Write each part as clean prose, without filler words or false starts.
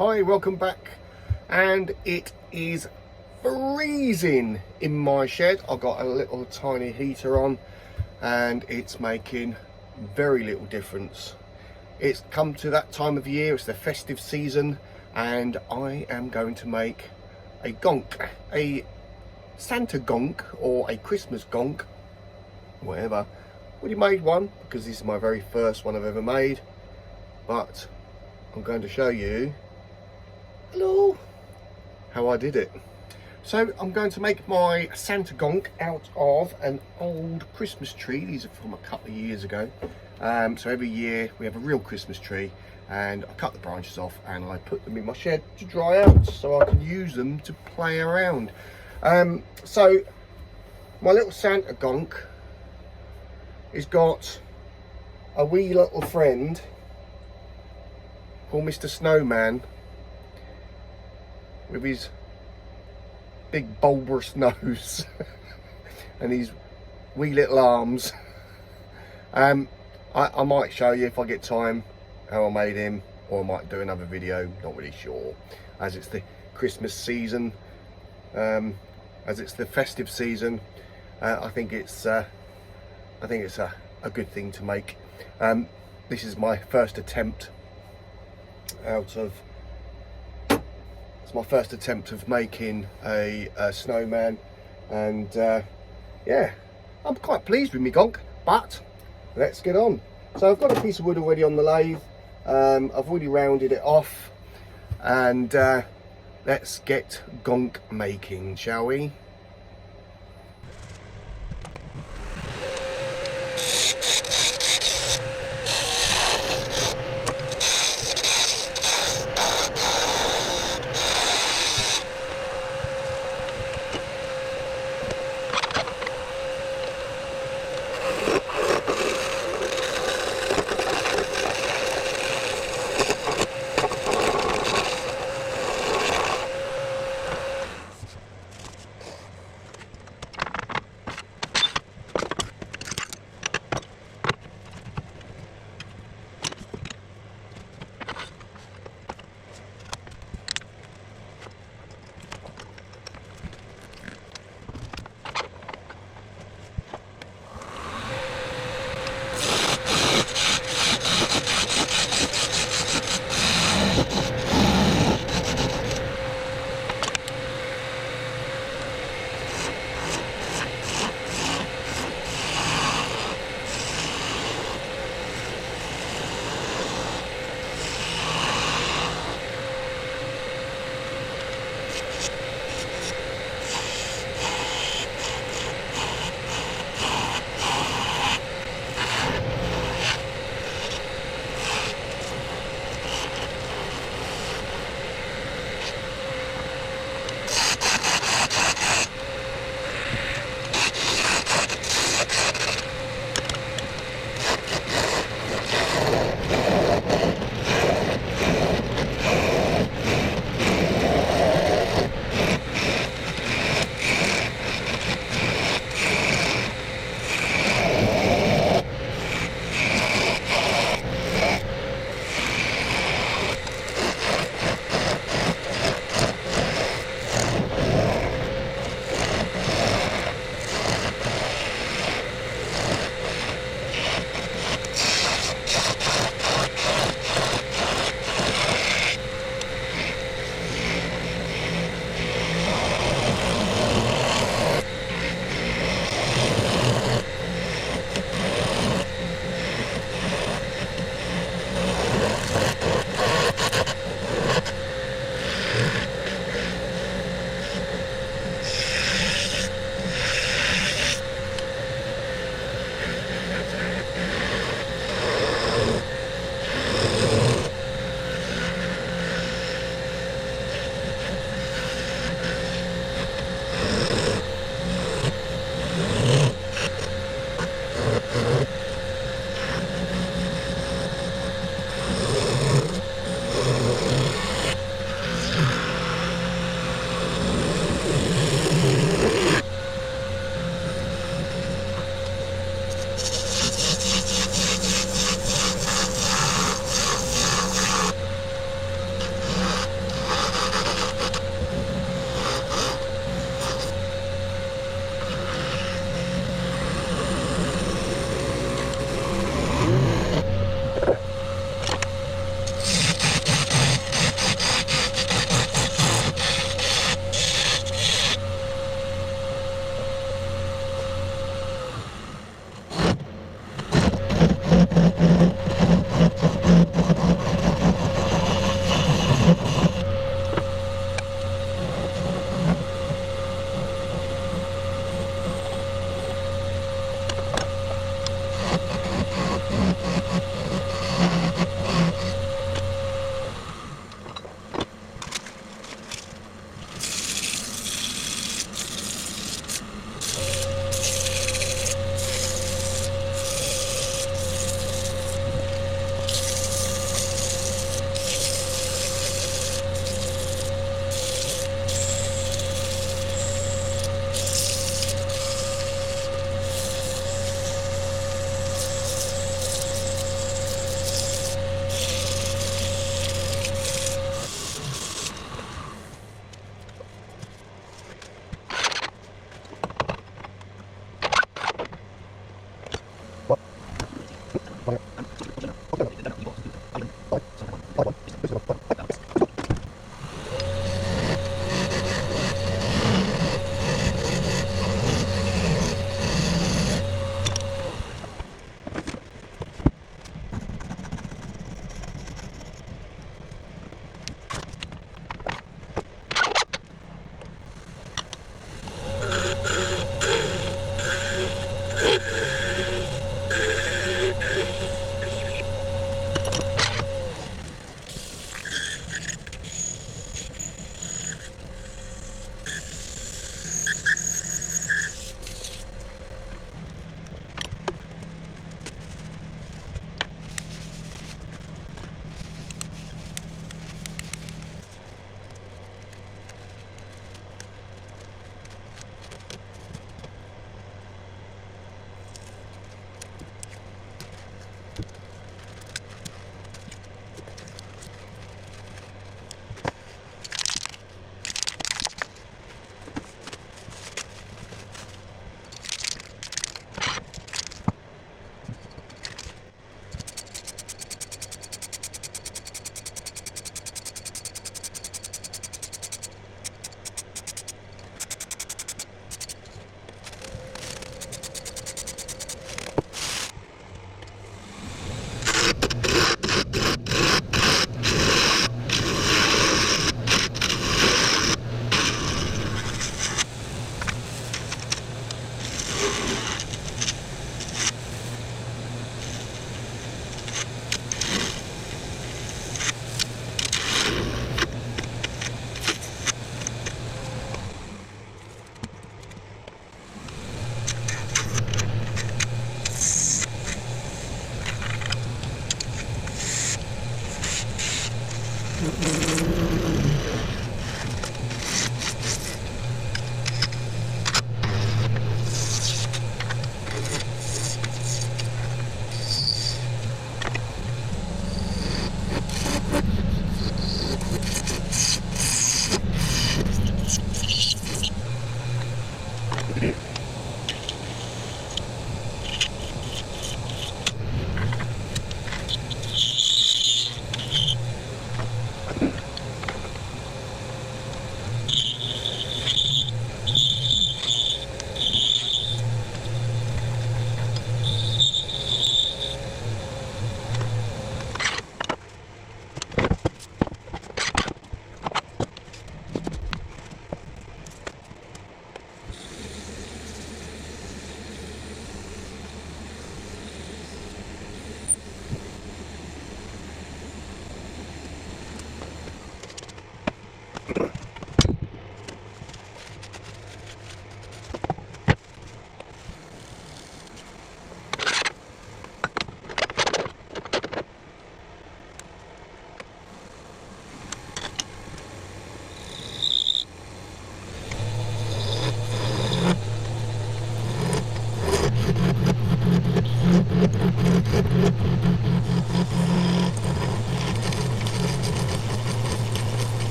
Hi, welcome back. And it is freezing in my shed. I've got a little tiny heater on and it's making very little difference. It's come to that time of year, it's the festive season, and I am going to make a gonk, a Santa gonk or a Christmas gonk, whatever. Already made one because this is my very first one I've ever made, but I'm going to show you, hello, how I did it. So I'm going to make my Santa gonk out of an old Christmas tree. These are from a couple of years ago. So every year we have a real Christmas tree, and I cut the branches off and I put them in my shed to dry out so I can use them to play around. So my little Santa gonk has got a wee little friend called Mr. Snowman with his big bulbous nose and his wee little arms. I might show you if I get time how I made him, or I might do another video, not really sure, as it's the Christmas season, as it's the festive season. I think it's a good thing to make. This is my first attempt it's my first attempt of making a snowman, and yeah, I'm quite pleased with me gonk, but let's get on. So I've got a piece of wood already on the lathe. I've already rounded it off, and let's get gonk making, shall we?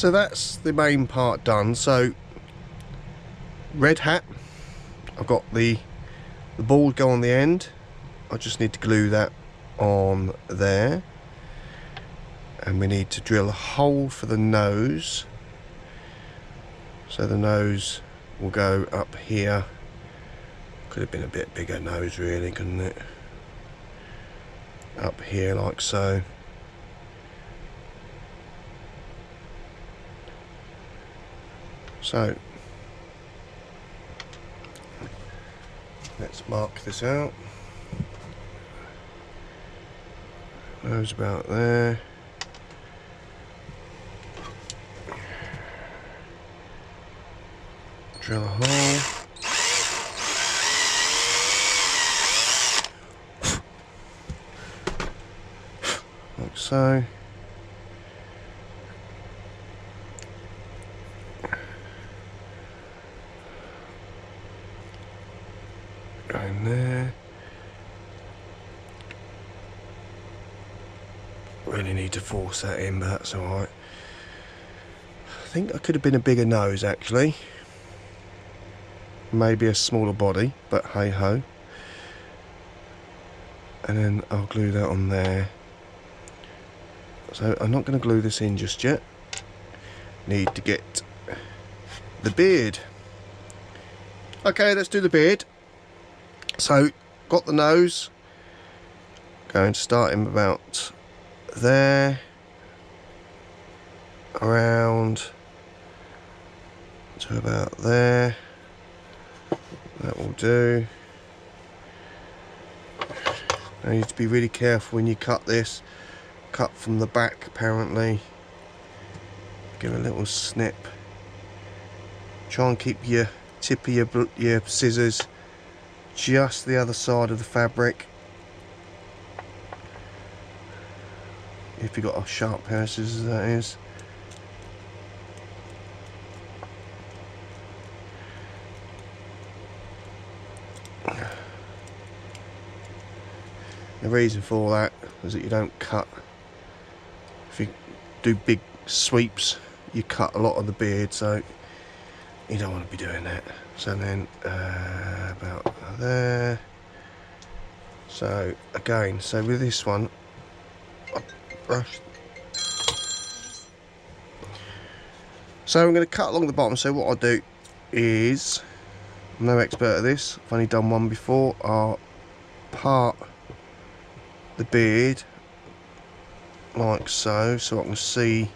So that's the main part done. So red hat, I've got the ball go on the end. I just need to glue that on there, and we need to drill a hole for the nose. So the nose will go up here. Could have been a bit bigger nose really, couldn't it? Up here like so. So let's mark this out. Nose about there. Drill a hole. Like so. Go in there. Really need to force that in, but that's alright. I think I could have been a bigger nose actually. Maybe a smaller body, but hey ho. And then I'll glue that on there. So I'm not going to glue this in just yet. Need to get the beard. Okay, let's do the beard. So got the nose. Going to start him about there, around to about there. That will do. Now you need to be really careful when you cut this. Cut from the back apparently. Give a little snip. Try and keep your tip of your scissors just the other side of the fabric. If you've got a sharp pair of scissors, that is. The reason for that is that you don't cut. If you do big sweeps, you cut a lot of the beard, so you don't want to be doing that. So then about there. So again, so with this one, I brush. So I'm going to cut along the bottom. So what I'll do is, I'm no expert at this, I've only done one before. I'll part the beard like so, so I can see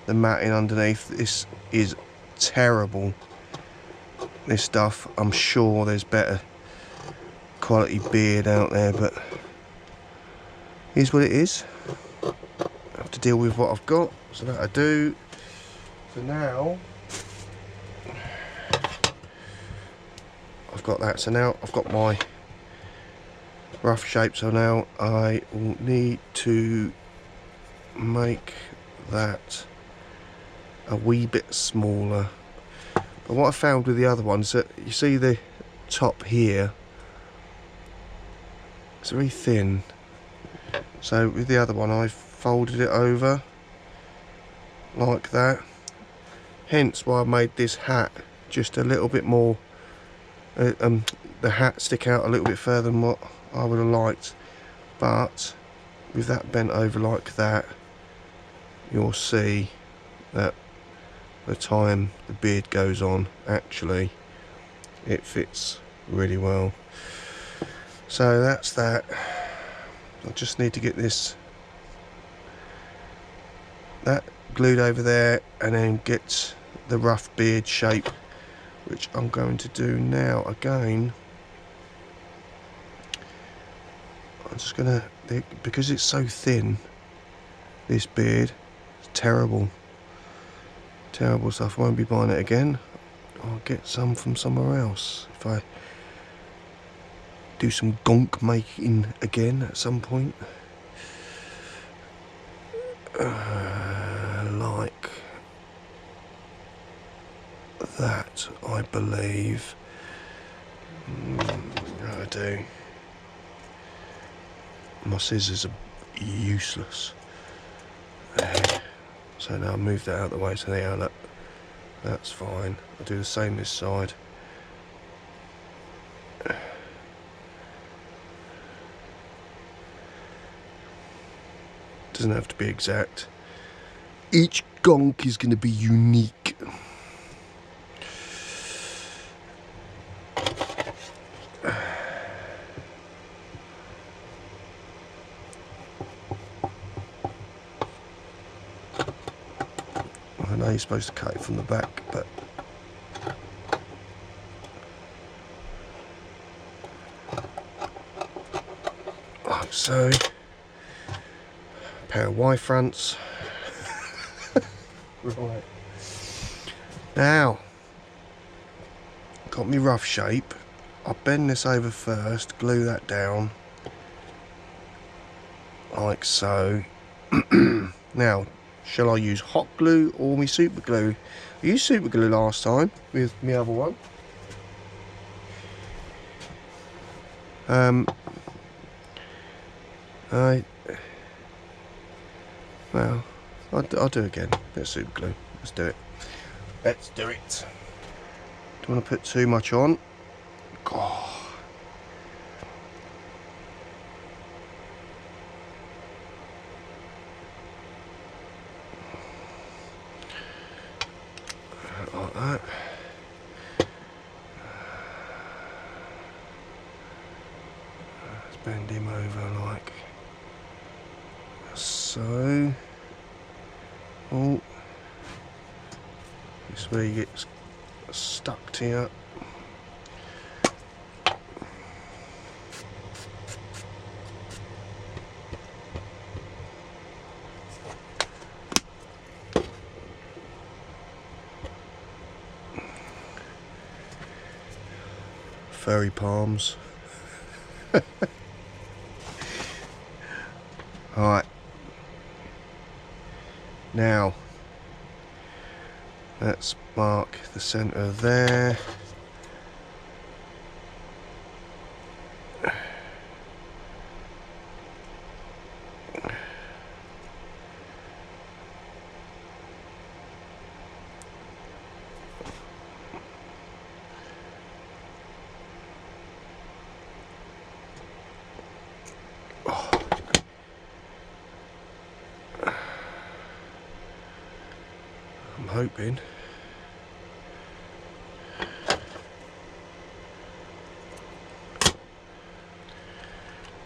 the matting underneath. This is terrible, this stuff. I'm sure there's better quality beard out there, but here's what it is. I have to deal with what I've got, so that I do. So now I've got that, so now I've got my rough shape, so now I will need to make that a wee bit smaller. But what I found with the other ones, that you see the top here, it's very thin. So with the other one I folded it over like that, hence why I made this hat just a little bit more, the hat stick out a little bit further than what I would have liked. But with that bent over like that, you'll see that the time the beard goes on, actually it fits really well. So that's that. I just need to get that glued over there, and then get the rough beard shape, which I'm going to do now. Again, I'm just gonna, because it's so thin, this beard, it's terrible stuff. I won't be buying it again. I'll get some from somewhere else if I do some gonk making again at some point. Like that, I believe. I do. My scissors are useless. So now I'll move that out of the way, so there, look, that's fine. I'll do the same this side. Doesn't have to be exact. Each gonk is going to be unique. I know you're supposed to cut it from the back, but like so. Pair of Y fronts. Right. Now, got me rough shape. I'll bend this over first, glue that down, like so. Now, shall I use hot glue or my super glue? I used super glue last time with my other one. Well, I'll do it again. Bit of super glue. Let's do it. Let's do it. Don't want to put too much on. God. Like that. Let's bend him over like so. Oh, this is where he gets stuck to you. Furry palms. Alright. Now, let's mark the centre there. I'm hoping.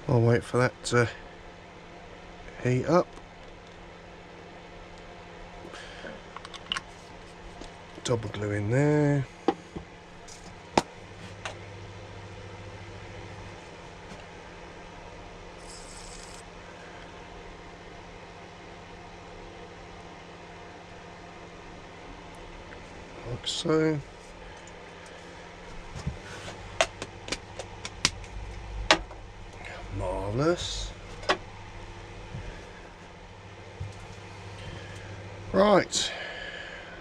I'll wait for that to heat up. Double glue in there. Like so. Marvellous. Right,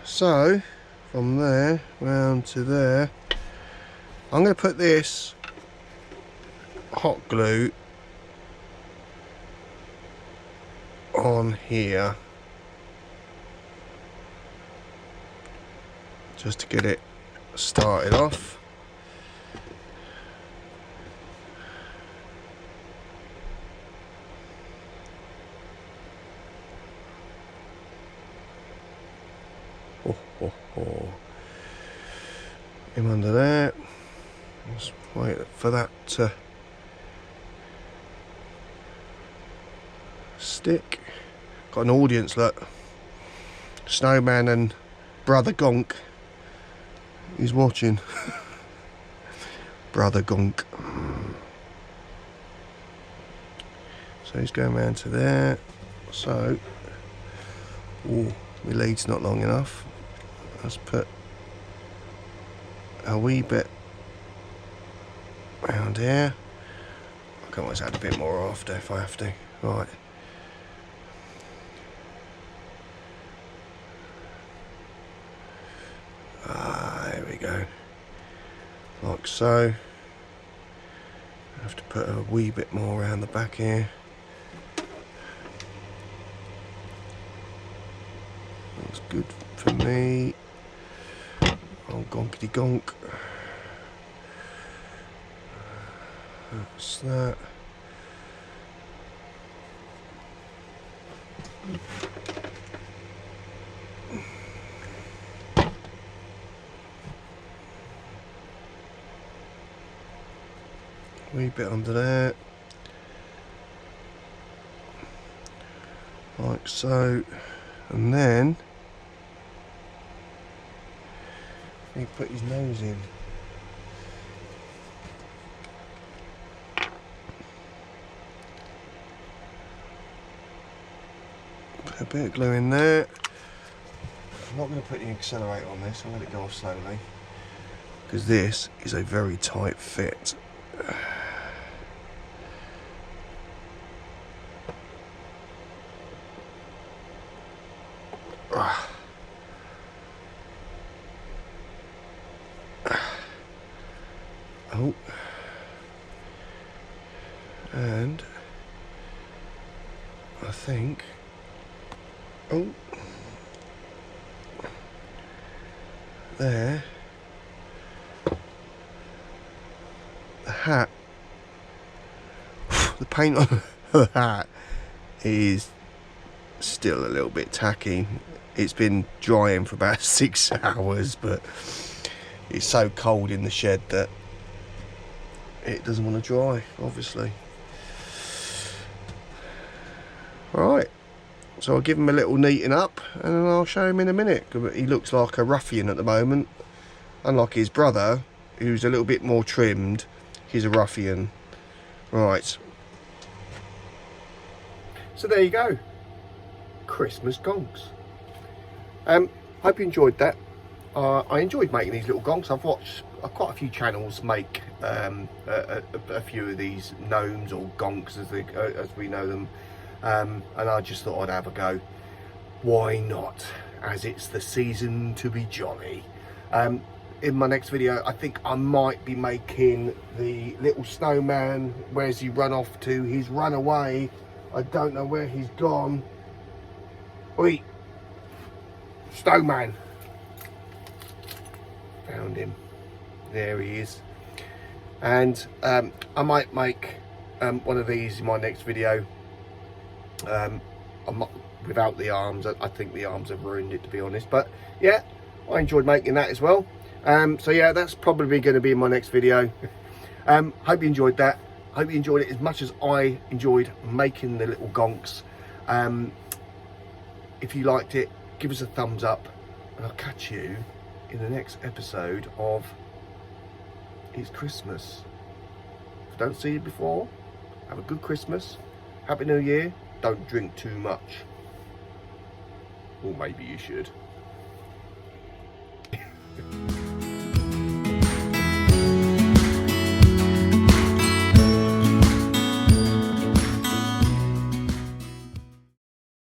so from there round to there, I'm going to put this hot glue on here just to get it started off. Him under there. Just wait for that to stick. Got an audience, look. Snowman and Brother Gonk. He's watching. Brother Gonk. So he's going round to there. So, oh, my lead's not long enough. Let's put a wee bit round here. I can always add a bit more after if I have to. Right. There we go. Like so. I have to put a wee bit more around the back here. good for me. Oh, gonkity gonk. That's that. Wee bit under there. Like so. And then he put his nose in. Put a bit of glue in there. I'm not going to put the accelerator on this, I'll let it go off slowly. Because this is a very tight fit. Oh, and I think, oh, there, the hat, the paint on the hat is still a little bit tacky. It's been drying for about 6 hours, but it's so cold in the shed that it doesn't want to dry, obviously. Right, so I'll give him a little neaten up and then I'll show him in a minute. He looks like a ruffian at the moment, unlike his brother who's a little bit more trimmed. He's a ruffian. Right, so there you go, Christmas gonks. Hope you enjoyed that. I enjoyed making these little gonks. I've watched quite a few channels make a few of these gnomes or gonks as we know them, and I just thought I'd have a go. Why not, as it's the season to be jolly. In my next video I think I might be making the little snowman. Where's he run off to? He's run away. I don't know where he's gone. Oi, snowman. Found him. There he is. And I might make one of these in my next video. Without the arms. I think the arms have ruined it, to be honest. But yeah, I enjoyed making that as well. So yeah, that's probably going to be in my next video. Hope you enjoyed that. Hope you enjoyed it as much as I enjoyed making the little gonks. If you liked it, give us a thumbs up, and I'll catch you in the next episode of It's Christmas. If I don't see you before, have a good Christmas, Happy New Year, don't drink too much. Or maybe you should.